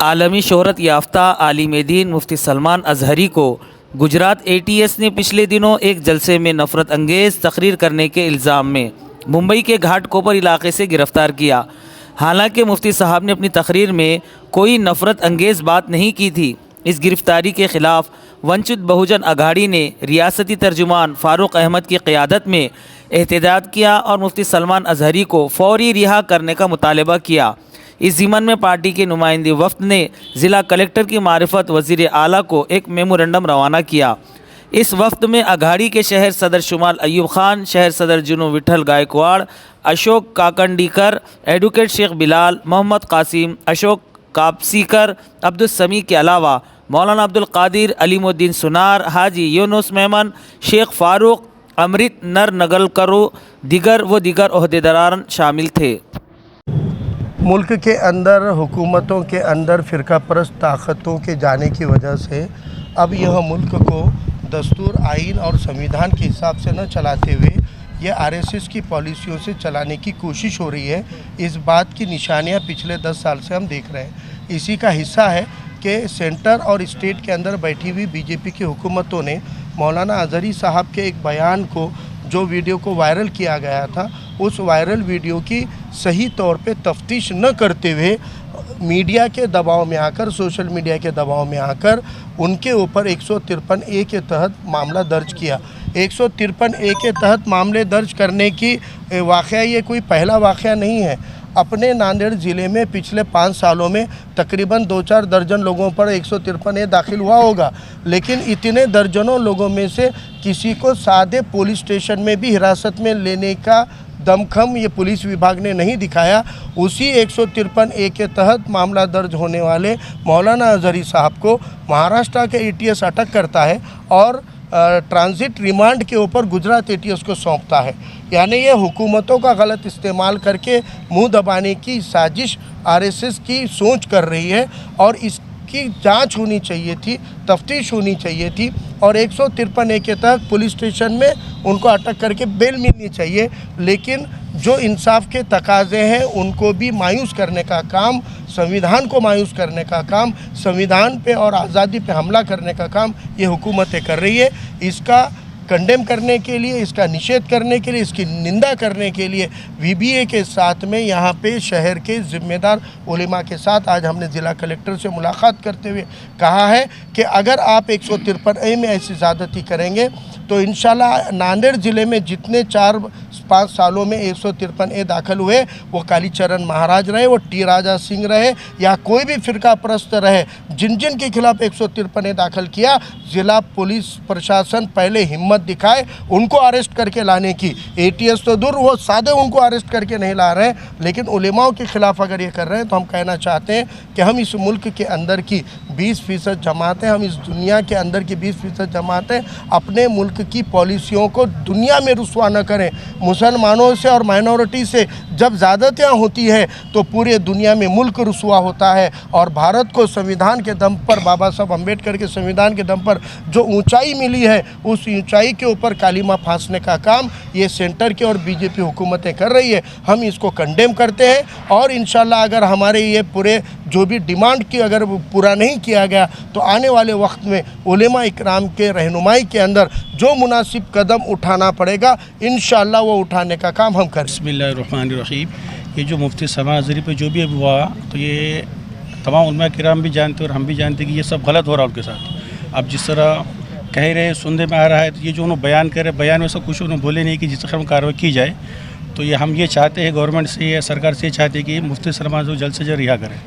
आलमी शोहरत याफ्ता आलिम दीन मुफ्ती सलमान अजहरी को गुजरात ATS ने पिछले दिनों एक जलसे में नफ़रत अंगेज़ तकरीर करने के इल्ज़ाम में मुंबई के घाटकोपर इलाके से गिरफ़्तार किया। हालांकि मुफ्ती साहब ने अपनी तकरीर में कोई नफ़रत अंगेज़ बात नहीं की थी। इस गिरफ़्तारी के ख़िलाफ़ वंचित बहुजन अघाड़ी ने रियासती तर्जुमान फ़ारूक अहमद की क़यादत में एहतजाज किया और मुफ्ती सलमान अजहरी को फ़ौरी रिहा करने का मुतालबा किया। इस ज़िमन में पार्टी के नुमाइंदी वफ़द ने ज़िला कलेक्टर की मारिफत वज़ीर आला को एक मेमोरेंडम रवाना किया। इस वफ़द में अघाड़ी के शहर सदर शुमाल अयूब खान, शहर सदर जुनू विठल गायकवाड़, अशोक काकंडीकर, एडवोकेट शेख बिलाल, मोहम्मद कासिम, अशोक कापसीकर, अब्दुल समी के अलावा मौलाना अब्दुल कादिर, अलीमुद्दीन सुनार, हाजी यूनुस मेमन, शेख फ़ारूक, अमृत नर नगलकरो, दिगर ओहदेदारान शामिल थे। मुल्क के अंदर हुकूमतों के अंदर फ़िरका परस्त ताकतों के जाने की वजह से अब यह मुल्क को दस्तूर, आइन और संविधान के हिसाब से न चलाते हुए यह RSS की पॉलिसियों से चलाने की कोशिश हो रही है। इस बात की निशानियां पिछले 10 साल से हम देख रहे हैं। इसी का हिस्सा है कि सेंटर और स्टेट के अंदर बैठी हुई BJP की हुकूमतों ने मौलाना अजहरी साहब के एक बयान को, जो वीडियो को वायरल किया गया था, उस वायरल वीडियो की सही तौर पे तफ्तीश न करते हुए मीडिया के दबाव में आकर, सोशल मीडिया के दबाव में आकर उनके ऊपर 153A के तहत मामला दर्ज किया। 153A के तहत मामले दर्ज करने की वाक़या ये कोई पहला वाक़या नहीं है। अपने नांदेड़ ज़िले में पिछले 5 सालों में तकरीबन 2-4 दर्जन लोगों पर 153A दाखिल हुआ होगा, लेकिन इतने दर्जनों लोगों में से किसी को सादे पुलिस स्टेशन में भी हिरासत में लेने का दमखम ये पुलिस विभाग ने नहीं दिखाया। उसी 153A के तहत मामला दर्ज होने वाले मौलाना अजहरी साहब को महाराष्ट्र के ATS अटक करता है और ट्रांजिट रिमांड के ऊपर गुजरात ATS को सौंपता है। यानी ये हुकूमतों का गलत इस्तेमाल करके मुंह दबाने की साजिश RSS की सोच कर रही है और इसकी जांच होनी चाहिए थी, तफ्तीश होनी चाहिए थी और 153A के तहत पुलिस स्टेशन में उनको अटक करके बेल मिलनी चाहिए। लेकिन जो इंसाफ के तकाज़े हैं उनको भी मायूस करने का काम, संविधान को मायूस करने का काम, संविधान पे और आज़ादी पे हमला करने का काम ये हुकूमतें कर रही है। इसका कंडेम करने के लिए, इसका निषेध करने के लिए, इसकी निंदा करने के लिए VBA के साथ में यहाँ पे शहर के ज़िम्मेदार उलेमा के साथ आज हमने ज़िला कलेक्टर से मुलाकात करते हुए कहा है कि अगर आप 153A में ऐसी ज़्यादती करेंगे तो इंशाल्लाह नांदेड़ ज़िले में जितने 4-5 सालों में 153A दाखिल हुए, वो कालीचरण महाराज रहे, वो T राजा सिंह रहे या कोई भी फ़िरका परस्त रहे, जिन जिन के खिलाफ़ 153A दाखिल किया, ज़िला पुलिस प्रशासन पहले हिम्मत दिखाए उनको अरेस्ट करके लाने की। ATS तो दूर, वो सादे उनको अरेस्ट करके नहीं ला रहे, लेकिन उलेमाओं के ख़िलाफ़ अगर ये कर रहे हैं तो हम कहना चाहते हैं कि हम इस मुल्क के अंदर की 20% जमातें, हम इस दुनिया के अंदर की 20% जमातें अपने मुल्क की पॉलिसियों को दुनिया में रुस्वा न करें। मुसलमानों से और माइनॉरिटी से जब ज़्यादतियाँ होती है तो पूरे दुनिया में मुल्क रुस्वा होता है। और भारत को संविधान के दम पर, बाबा साहब अम्बेडकर के संविधान के दम पर जो ऊंचाई मिली है, उस ऊंचाई के ऊपर कालीमा फांसने का काम ये सेंटर के और BJP हुकूमतें कर रही है। हम इसको कंडेम करते हैं और इंशाल्लाह अगर हमारे ये पूरे जो भी डिमांड की अगर पूरा नहीं किया गया तो आने वाले वक्त में उलेमा इकराम के रहनुमाई के अंदर जो मुनासिब कदम उठाना पड़ेगा, इंशाल्लाह वो उठाने का काम हम करें। बिस्मिल्लाहिर्रहमानिर्रहीम। ये जो मुफ्ती सलमान अजहरी पे जो भी अभी हुआ, तो ये तमाम उलमा किराम भी जानते और हम भी जानते कि ये सब गलत हो रहा है उनके साथ। अब जिस तरह कह रहे सुनने में आ रहा है, तो ये जो उन्होंने बयान कर रहे, बयान में सब कुछ उन्होंने बोले नहीं कि जिस तरह कार्रवाई की जाए। तो ये हम ये चाहते हैं गवर्नमेंट से या सरकार से चाहते हैं कि मुफ्ती सलमान को जल्द से जल्द रिहा करें।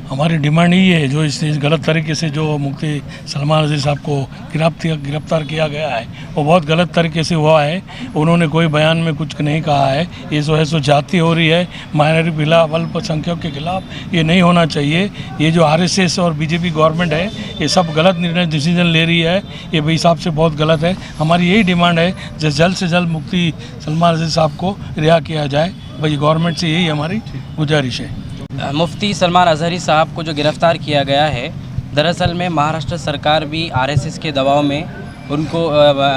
हमारी डिमांड यही है, जो इस गलत तरीके से जो मुफ्ती सलमान अजहरी साहब को गिरफ्तार किया गया है वो बहुत गलत तरीके से हुआ है। उन्होंने कोई बयान में कुछ नहीं कहा है। ये जो है सो जाति हो रही है, माइनॉरिटी के खिलाफ, अल्पसंख्यकों के खिलाफ, ये नहीं होना चाहिए। ये जो RSS और BJP गवर्नमेंट है, ये सब गलत निर्णय डिसीजन ले रही है, ये भी हिसाब से बहुत गलत है। हमारी यही डिमांड है जो जल्द से जल्द मुफ्ती सलमान अजहरी साहब को रिहा किया जाए। भाई गवर्नमेंट से यही हमारी गुजारिश है। मुफ्ती सलमान अजहरी साहब को जो गिरफ़्तार किया गया है, दरअसल में महाराष्ट्र सरकार भी RSS के दबाव में उनको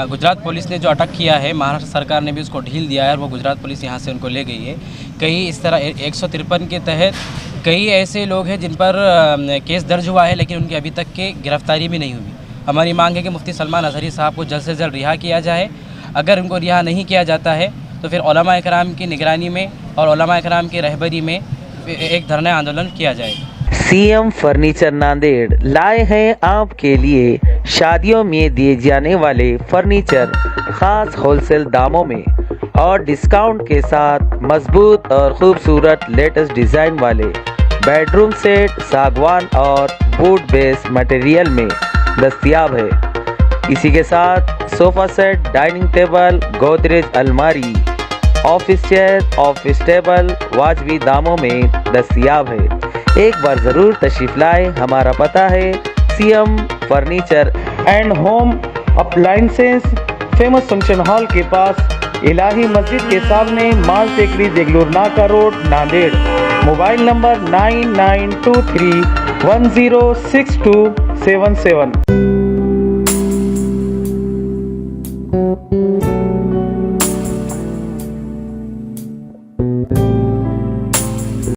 गुजरात पुलिस ने जो अटक किया है, महाराष्ट्र सरकार ने भी उसको ढील दिया है और वो गुजरात पुलिस यहाँ से उनको ले गई है। कहीं इस तरह 153 के तहत कई ऐसे लोग हैं जिन पर केस दर्ज हुआ है, लेकिन उनकी अभी तक के गिरफ्तारी भी नहीं हुई। हमारी मांग है कि मुफ्ती सलमान अज़हरी साहब को जल्द से जल्द रिहा किया जाए। अगर उनको रिहा नहीं किया जाता है तो फिर उलमा इकराम की निगरानी में और उलमा इकराम की रहबरी में एक धरना आंदोलन किया जाएगा। सीएम फर्नीचर नांदेड़ लाए हैं आपके लिए शादियों में दिए जाने वाले फर्नीचर खास होलसेल दामों में और डिस्काउंट के साथ मजबूत और खूबसूरत लेटेस्ट डिज़ाइन वाले बेडरूम सेट सागवान और वुड बेस मटेरियल में दस्तयाब है। इसी के साथ sofa set, dining table, Godrej अलमारी, ऑफिस चेयर, ऑफिस टेबल वाजबी दामों में दस्तयाब है। एक बार ज़रूर तशरीफ़ लाए। हमारा पता है CM furniture and home appliances, famous function hall के पास, इलाही मस्जिद के सामने, माल टेकरी, देगलूर नाका रोड, नांदेड़। Mobile number 9923106277।